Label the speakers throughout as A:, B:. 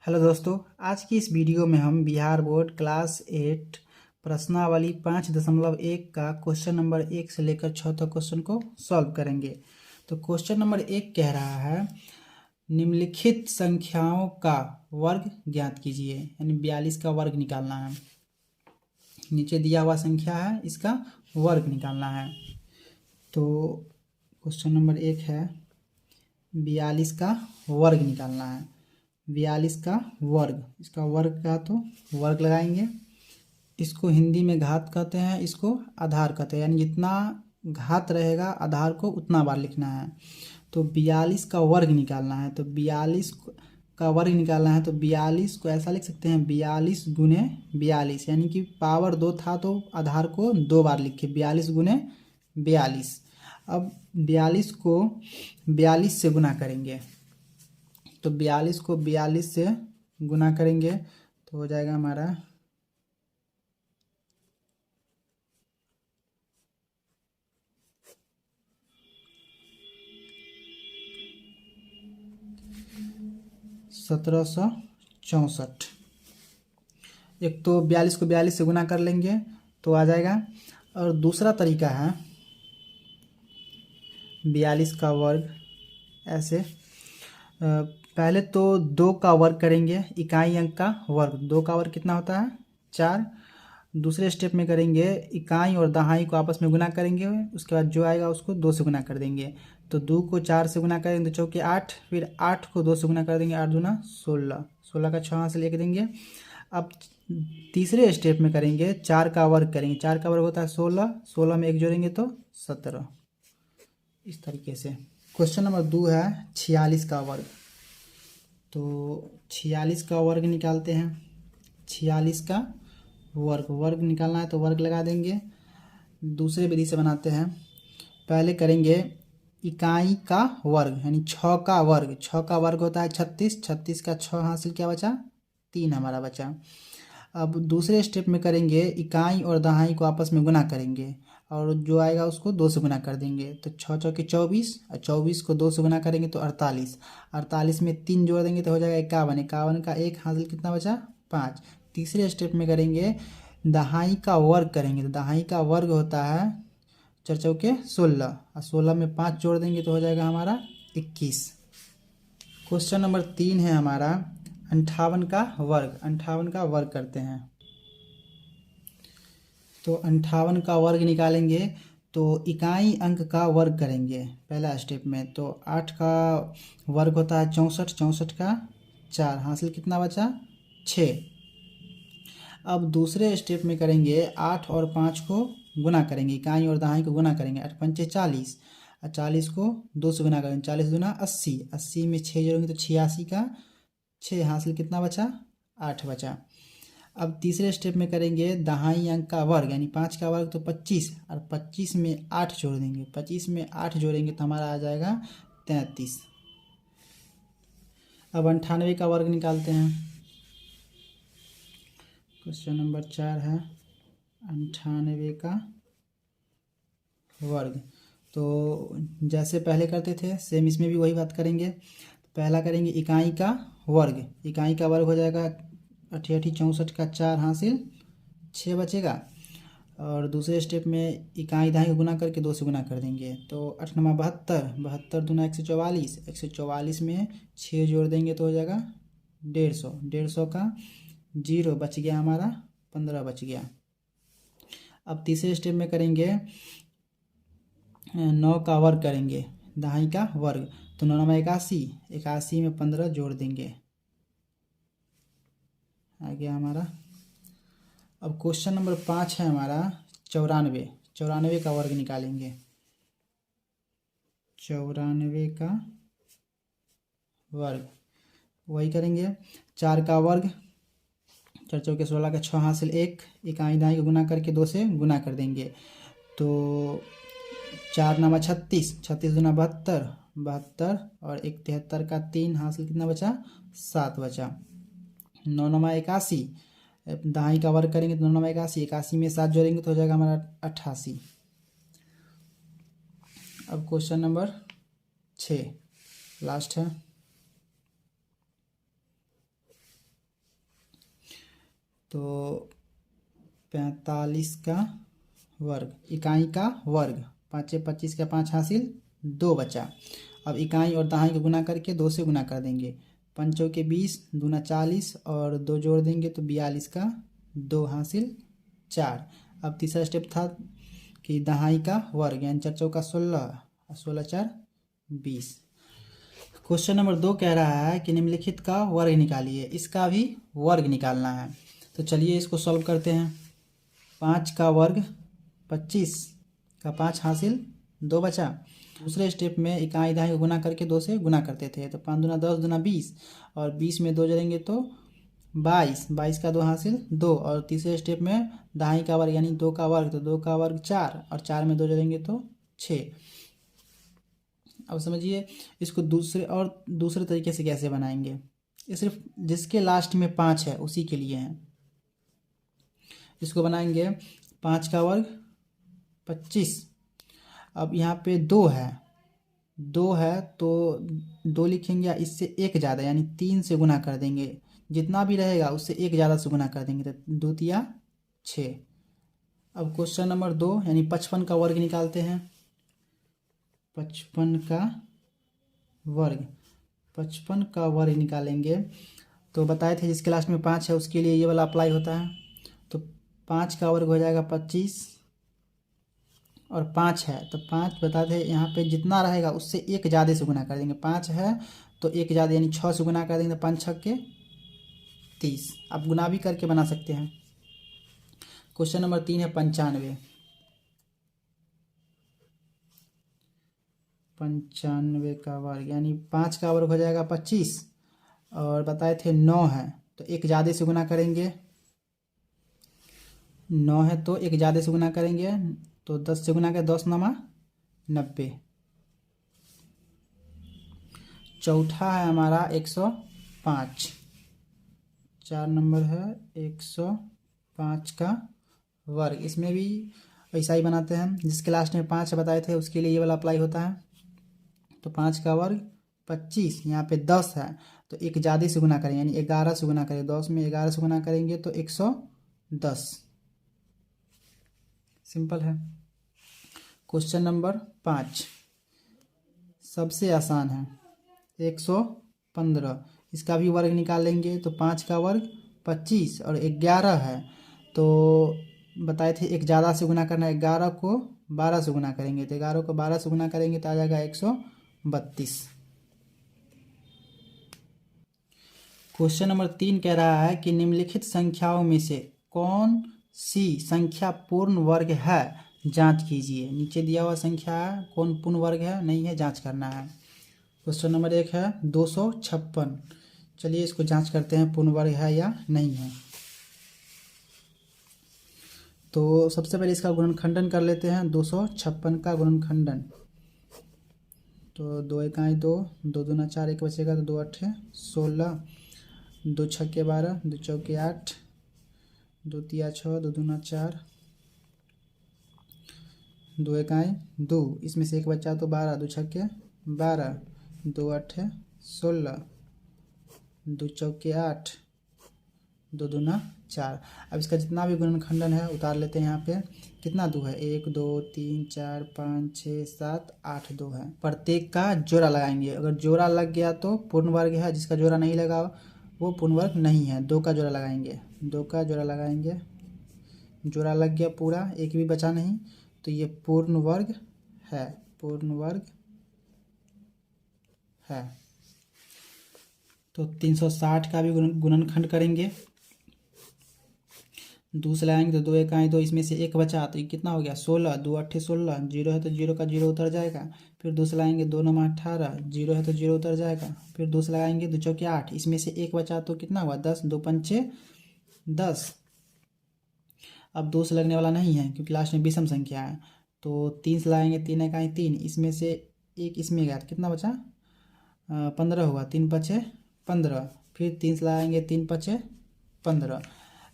A: Hello दोस्तों, आज की इस वीडियो में हम बिहार बोर्ड क्लास 8 प्रश्नावली 5.1 का क्वेश्चन नंबर 1 से लेकर 6 तक क्वेश्चन को सॉल्व करेंगे। तो क्वेश्चन नंबर 1 कह रहा है निम्नलिखित संख्याओं का वर्ग ज्ञात कीजिए, यानी 42 का वर्ग निकालना है। नीचे दिया हुआ संख्या है, इसका वर्ग निकालना है। तो क्वेश्चन नंबर 1 है 42 का वर्ग निकालना है। 42 का वर्ग, इसका वर्ग का तो वर्ग लगाएंगे। इसको हिंदी में घात कहते हैं, इसको आधार कहते हैं, यानी जितना घात रहेगा आधार को उतना बार लिखना है। तो 42 का वर्ग निकालना है, तो 42 का वर्ग निकालना है तो 42 को ऐसा लिख सकते हैं 42 गुने 42, यानी कि पावर 2 था तो आधार को 2 बार लिखे 42 गुने 42। अब 42 को 42 से गुना करेंगे, तो 42 को 42 से गुना करेंगे तो हो जाएगा हमारा 1764। एक तो 42 को 42 से गुना कर लेंगे तो आ जाएगा। और दूसरा तरीका है 42 का वर्ग ऐसे, पहले तो 2 का वर्ग करेंगे, इकाई अंक का वर्ग। 2 का वर्ग कितना होता है? 4। दूसरे स्टेप में करेंगे इकाई और दहाई को आपस में गुना करेंगे, उसके बाद जो आएगा उसको 2 से गुना कर देंगे। तो 2 को 4 से गुना करेंगे तो चौके 8, फिर 8 को 2 से गुना कर देंगे, 8 दूना 16, 16 का 6 से लेके देंगे। अब तीसरे स्टेप में करेंगे 4 का वर्ग करेंगे। 4 का वर्ग होता है 16, 16 में 1 जोड़ेंगे तो 17। इस तरीके से। क्वेश्चन नंबर 2 है 46 का वर्ग। तो 46 का वर्ग निकालते हैं। 46 का वर्ग निकालना है तो वर्ग लगा देंगे। दूसरे विधि से बनाते हैं। पहले करेंगे इकाई का वर्ग, यानी 6 का वर्ग। 6 का वर्ग होता है 36, 36 का 6 हासिल क्या बचा? 3 हमारा बचा। अब दूसरे स्टेप में करेंगे इकाई और दहाई को आपस में गुना करेंगे और जो आएगा उसको 2 से गुना कर देंगे। तो 6 चौके 24, और 24 को 2 से गुना करेंगे तो 48, 48 में 3 जोड़ देंगे तो हो जाएगा 51, 51 का 1 हासिल कितना बचा? 5। तीसरे स्टेप में करेंगे दहाई का वर्ग करेंगे, तो दहाई का वर्ग होता है 4 चौके 16, और 16 में 5 जोड़ देंगे तो हो जाएगा हमारा 21। क्वेश्चन नंबर 3 है हमारा 58 का वर्ग। 58 का वर्ग करते हैं। तो 58 का वर्ग निकालेंगे तो इकाई अंक का वर्ग करेंगे पहला स्टेप में। तो 8 का वर्ग होता है 64, 64 का 4 हासिल कितना बचा? 6। अब दूसरे स्टेप में करेंगे 8 और 5 को गुना करेंगे, इकाई और दहाई को गुना करेंगे। 8 पंचे 40, और 40 को 2 से गुना करेंगे, 40 दूना 80, 80 में 6 जोड़ेंगे तो 86 का 6 हासिल कितना बचा? 8 बचा। अब तीसरे स्टेप में करेंगे दहाई अंक का वर्ग, यानी 5 का वर्ग तो 25, और 25 में 8 जोड़ देंगे। 25 में 8 जोड़ेंगे तो हमारा आ जाएगा 33। अब 98 का वर्ग निकालते हैं। क्वेश्चन नंबर 4 है 98 का वर्ग। तो जैसे पहले करते थे सेम इसमें भी वही बात करेंगे। पहला करेंगे इकाई का वर्ग। इकाई का वर्ग हो जाएगा 88, 64 का 4 हासिल 6 बचेगा। और दूसरे स्टेप में इकाई दहाई को गुना करके 2 से गुना कर देंगे। तो 8 नमा 72, 72 दूना 144, 144 में 6 जोड़ देंगे तो हो जाएगा 150, 150 का 0 बच गया हमारा 15 बच गया। अब तीसरे स्टेप में करेंगे 9 का वर्ग करेंगे, दहाई का वर्ग। तो 9 नमा 81, 81 में 15 जोड़ देंगे, आ गया हमारा। अब क्वेश्चन नंबर 5 है हमारा 94। 94 का वर्ग निकालेंगे। 94 का वर्ग वही करेंगे 4 का वर्ग, 4 चौके 16 का 6 हासिल 1, इकाई दहाई को गुना करके 2 से गुना कर देंगे। तो 4 नामा 36, 36 दूना 72, 72 और 1 73 का 3 हासिल कितना बचा? 7 बचा। 9 नमा 81, दहाई का वर्ग करेंगे तो 9 नमा 81, 81 में 7 जोड़ेंगे तो हो जाएगा हमारा 88। अब क्वेश्चन नंबर 6 लास्ट है। तो 45 का वर्ग, इकाई का वर्ग, 5 25 का 5 हासिल, 2 बचा। अब इकाई और दहाई को गुना करके 2 से गुना कर देंगे। 5 चौके 20, दूना 40 और 2 जोड़ देंगे तो 42 का 2 हासिल 4। अब तीसरा स्टेप था कि दहाई का वर्ग, यानी 4 चौका 16 और 16 4 20। क्वेश्चन नंबर 2 कह रहा है कि निम्नलिखित का वर्ग निकालिए, इसका भी वर्ग निकालना है। तो चलिए इसको सॉल्व करते हैं। 5 का वर्ग 25 का 5 हासिल, 2 बचा। दूसरे स्टेप में इकाई दहाई को गुना करके 2 से गुना करते थे, तो 5 दूना 10 दूना 20 और 20 में 2 जोड़ेंगे तो 22, 22 का 2 हासिल 2। और तीसरे स्टेप में दहाई का वर्ग यानी 2 का वर्ग, तो 2 का वर्ग 4 और 4 में 2 जोड़ेंगे तो 6। अब समझिए इसको दूसरे तरीके से कैसे बनाएंगे। ये सिर्फ जिसके लास्ट में 5 है उसी के लिए है। इसको बनाएंगे 5 का वर्ग 25। अब यहाँ पे 2 है तो 2 लिखेंगे या इससे 1 ज़्यादा यानी 3 से गुना कर देंगे। जितना भी रहेगा उससे 1 ज़्यादा से गुना कर देंगे तो 2 तिया 6। अब क्वेश्चन नंबर 2 यानी 55 का वर्ग निकालते हैं। 55 का वर्ग, 55 का वर्ग निकालेंगे तो बताए थे जिसके लास्ट में 5 है उसके लिए ये वाला अप्लाई होता है। तो 5 का वर्ग हो जाएगा 25 और 5 है तो 5 बताते हैं यहाँ पे जितना रहेगा उससे 1 ज़्यादा से गुना कर देंगे। 5 है तो 1 ज़्यादा यानी 6 से गुना कर देंगे तो 5 छक्के 30। आप गुना भी करके बना सकते हैं। क्वेश्चन नंबर 3 है 95। 95 का वर्ग यानी 5 का वर्ग हो जाएगा 25 और बताए थे 9 है तो 1 ज़्यादा से गुना करेंगे। 9 है तो 1 ज़्यादा से गुना करेंगे तो 10 से गुना कर 10 नमा 90। चौथा है हमारा 105। 4 नंबर है 105 का वर्ग। इसमें भी ऐसा ही बनाते हैं, जिसके लास्ट में 5 बताए थे उसके लिए ये वाला अप्लाई होता है। तो 5 का वर्ग 25, यहाँ पे 10 है तो 1 ज़्यादा से गुना करेंगे यानी 11 से गुना करेंगे। 10 में 11 से गुना करेंगे तो 110। सिंपल है। क्वेश्चन नंबर 5 सबसे आसान है 115। इसका भी वर्ग निकाल लेंगे तो 5 का वर्ग 25 और 11 है तो बताए थे 1 ज़्यादा से गुना करना है। 11 को 12 से गुना करेंगे तो 11 को 12 से गुना करेंगे तो आ जाएगा 132। क्वेश्चन नंबर 3 कह रहा है कि निम्नलिखित संख्याओं में से कौन सी संख्या पूर्ण वर्ग है, जांच कीजिए। नीचे दिया हुआ संख्या है, कौन पूर्ण वर्ग है नहीं है जांच करना है। क्वेश्चन नंबर 1 है 256। चलिए इसको जांच करते हैं पूर्ण वर्ग है या नहीं है। तो सबसे पहले इसका गुणनखंडन कर लेते हैं। 256 का गुणनखंडन, तो 2 इकाई 2, 2 दूना 4, 1 बचेगा तो 2 अट्ठे 16, 2 छक्के 12, 2 चौके 8, 2 तिया 6, 2 दूना 4, 2 इकाई 2, इसमें से 1 बचा तो 12, 2 छक्के 12, 2 अट्ठे 16, 2 चौके 8, 2 दूना 4। अब इसका जितना भी गुणनखंडन है उतार लेते हैं। यहाँ पे कितना 2 है, 1 2 3 4 5 6 7 8 2 है। प्रत्येक का जोड़ा लगाएंगे, अगर जोड़ा लग गया तो पूर्ण वर्ग है, जिसका जोड़ा नहीं लगा वो पूर्ण वर्ग नहीं है। 2 का जोड़ा लगाएंगे, 2 का जोड़ा लगाएंगे, जोड़ा लग गया पूरा, एक भी बचा नहीं तो ये पूर्ण वर्ग है, पूर्ण वर्ग है। तो 360 का भी गुणनखंड करेंगे। 2 से लगाएंगे तो 2 इकाई 2, इसमें से 1 बचा तो ये कितना हो गया 16, 2 अट्ठे 16, 0 है तो 0 का 0 उतर जाएगा। फिर 2 से लगाएंगे 2 9 18, 0 है तो 0 उतर जाएगा। फिर 2 से लगाएंगे 2 चौके 8, इसमें से 1 बचा तो कितना हुआ 10, 2 पंचे 10। अब 2 से लगने वाला नहीं है क्योंकि लास्ट में विषम संख्या है। तो 3 से लगाएंगे 3 इकाई 3, इसमें से 1 इसमें गया कितना बचा 15 हुआ, 3 पचे 15। फिर 3 से लगाएंगे 3 पचे 15।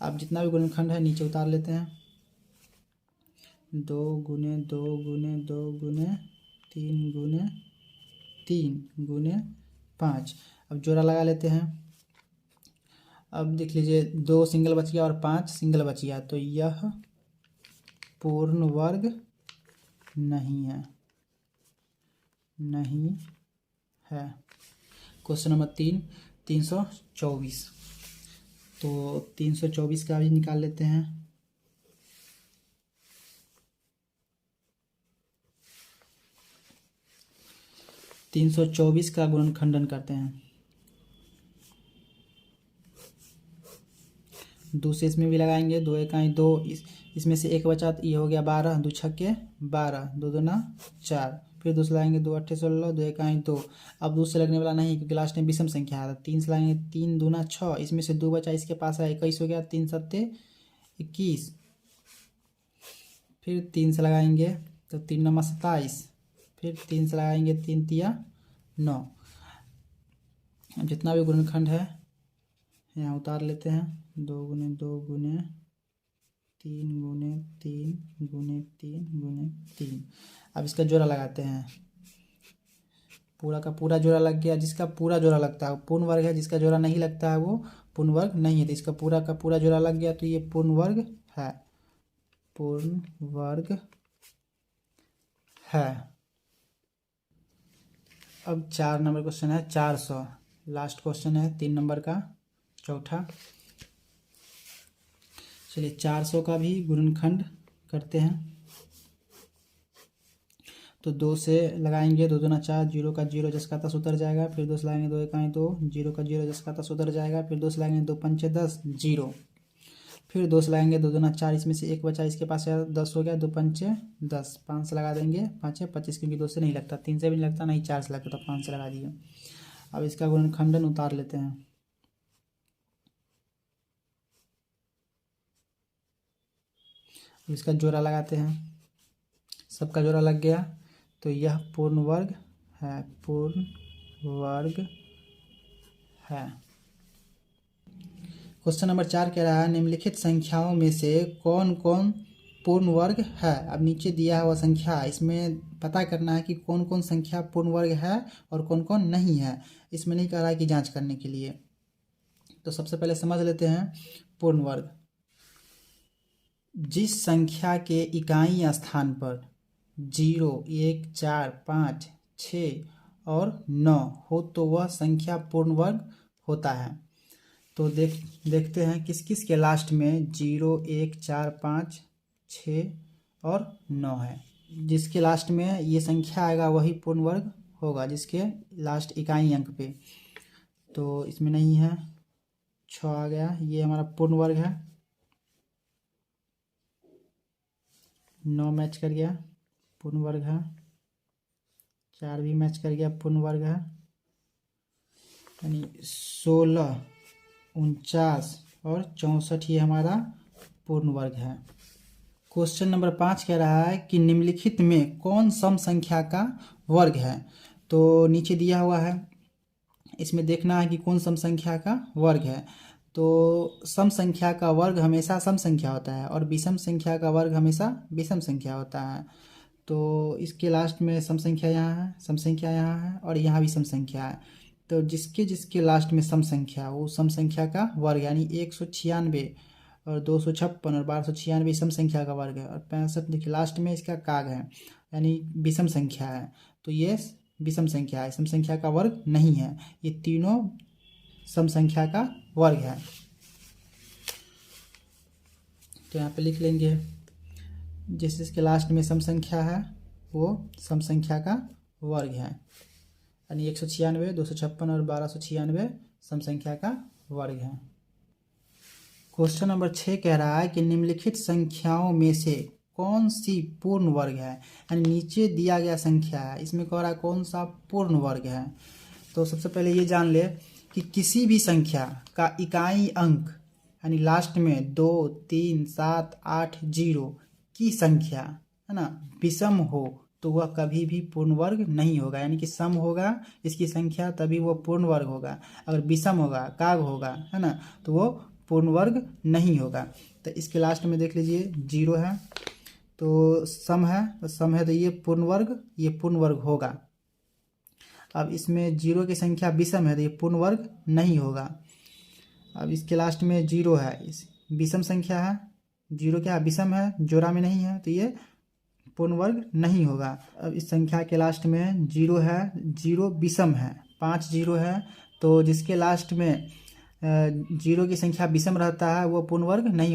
A: अब जितना भी गुणनखंड है नीचे उतार लेते हैं। 2 गुने 2 गुने 2 गुने 3 गुने 3 गुने 5। अब जोड़ा लगा लेते हैं। अब देख लीजिए 2 सिंगल बच गया और 5 सिंगल बच गया, तो यह पूर्ण वर्ग नहीं है, नहीं है। Question number 324। तो 324 का भी निकाल लेते हैं। तीन सौ चौबीस का गुणनखंडन करते हैं। दूसरे इसमें भी लगाएंगे, 2 इकाई 2, इसमें से एक बचा तो ये हो गया 12, 2 छक्के 12, 2 दूना 4, फिर दूसरा लगाएंगे 2 अट्ठे 16, 2 इकाई 2। अब दूसरे लगने वाला नहीं क्योंकि लास्ट में विषम संख्या है, 3 से लगाएंगे 3 दूना 6, इसमें से 2 बचा इसके पास है 21 हो गया, 3 सत्ते 21, फिर 3 से लगाएंगे तो 3 नंबर 27, फिर 3 से लगाएंगे 3 तिया 9। अब जितना भी गुणनखंड है यहाँ उतार लेते हैं, 2 गुने 2 गुने 3 गुने 3 गुने 3 गुने 3। अब इसका जोड़ा लगाते हैं, पूरा का पूरा जोड़ा लग गया, जिसका पूरा जोड़ा लगता है पूर्ण वर्ग है, जिसका जोड़ा नहीं लगता है वो पूर्ण वर्ग नहीं है। तो इसका पूरा का पूरा जोड़ा लग गया तो ये पूर्ण वर्ग है, पूर्ण वर्ग है। अब 4 नंबर क्वेश्चन है 400, लास्ट क्वेश्चन है 3 नंबर का चौथा। चलिए 400 का भी गुणनखंड करते हैं। तो 2 से लगाएंगे, 2 दूना 4, 0 का 0 जस का तस उतर जाएगा, फिर 2 से लगाएंगे 2 इकाई 2, 0 का 0 जस का तस उतर जाएगा, फिर 2 से लगाएंगे 2 पंचे 10, 0, फिर 2 से लगाएंगे 2 दूना 4, इसमें से एक बचा इसके पास है 10 हो गया, 2 पंचे 10, 5 से लगा देंगे 5 25, क्योंकि 2 से नहीं लगता, 3 से भी नहीं लगता, नहीं 4 से लगता, तो 5 से लगा दिए। अब इसका गुणनखंडन उतार लेते हैं। इसका जोड़ा लगाते हैं, सबका जोड़ा लग गया तो यह पूर्ण वर्ग है, पूर्ण वर्ग है। क्वेश्चन नंबर 4 कह रहा है निम्नलिखित संख्याओं में से कौन कौन पूर्ण वर्ग है। अब नीचे दिया हुआ संख्या, इसमें पता करना है कि कौन कौन संख्या पूर्ण वर्ग है और कौन कौन नहीं है। इसमें नहीं कह रहा है कि जांच करने के लिए। तो सबसे पहले समझ लेते हैं पूर्ण वर्ग। जिस संख्या के इकाई स्थान पर 0, 1, 4, 5, 6 और 9 हो तो वह संख्या पूर्ण वर्ग होता है। तो देखते हैं किस किस के लास्ट में 0, 1, 4, 5, 6 और 9 है। जिसके लास्ट में ये संख्या आएगा वही पूर्ण वर्ग होगा, जिसके लास्ट इकाई अंक पे। तो इसमें नहीं है, 6 आ गया, ये हमारा पूर्ण वर्ग है। 9 मैच कर गया, पूर्ण वर्ग है। 4 भी मैच कर गया, पूर्ण वर्ग है। यानी 16, 49 और 64 ये हमारा पूर्ण वर्ग है। क्वेश्चन नंबर 5 कह रहा है कि निम्नलिखित में कौन सम संख्या का वर्ग है। तो नीचे दिया हुआ है, इसमें देखना है कि कौन सम संख्या का वर्ग है। तो सम संख्या का वर्ग हमेशा सम संख्या होता है और विषम संख्या का वर्ग हमेशा विषम संख्या होता है। तो इसके लास्ट में सम संख्या यहाँ है, सम संख्या यहाँ है और यहाँ भी सम संख्या है। तो जिसके जिसके लास्ट में सम संख्या, वो सम संख्या का वर्ग, यानी 196 और 256 और 1296 सम संख्या का वर्ग है। और 65 देखिए लास्ट में इसका काग है, यानी विषम संख्या है। तो ये विषम संख्या है, सम संख्या का वर्ग नहीं है। ये तीनों सम संख्या का वर्ग है। तो यहाँ पे लिख लेंगे जिस जिसके लास्ट में सम संख्या है वो सम संख्या का वर्ग है, यानी 196, 256 और 1296 सम संख्या का वर्ग है। क्वेश्चन नंबर 6 कह रहा है कि निम्नलिखित संख्याओं में से कौन सी पूर्ण वर्ग है। यानी नीचे दिया गया संख्या है, इसमें कह रहा है कौन सा पूर्ण वर्ग है। तो सबसे पहले ये जान ले कि किसी भी संख्या का इकाई अंक यानी लास्ट में 2, 3, 7, 8, 0 की संख्या है ना विषम हो तो वह कभी भी पूर्ण वर्ग नहीं होगा। यानी कि सम होगा इसकी संख्या तभी वो पूर्ण वर्ग होगा। अगर विषम होगा, काग होगा, है ना, तो वो पूर्ण वर्ग नहीं होगा। तो इसके लास्ट में देख लीजिए 0 है तो सम है, तो ये पूर्ण वर्ग होगा। अब इसमें 0 की संख्या विषम है तो ये पूर्ण वर्ग नहीं होगा। अब इसके लास्ट में जीरो है, इस विषम संख्या है, जीरो क्या है, विषम है, जोड़ा में नहीं है, तो ये पूर्ण वर्ग नहीं होगा। अब इस संख्या के लास्ट में जीरो है, जीरो विषम है, 5 जीरो है, तो जिसके लास्ट में जीरो की संख्या विषम रहता है वो पूर्ण वर्ग नहीं होता।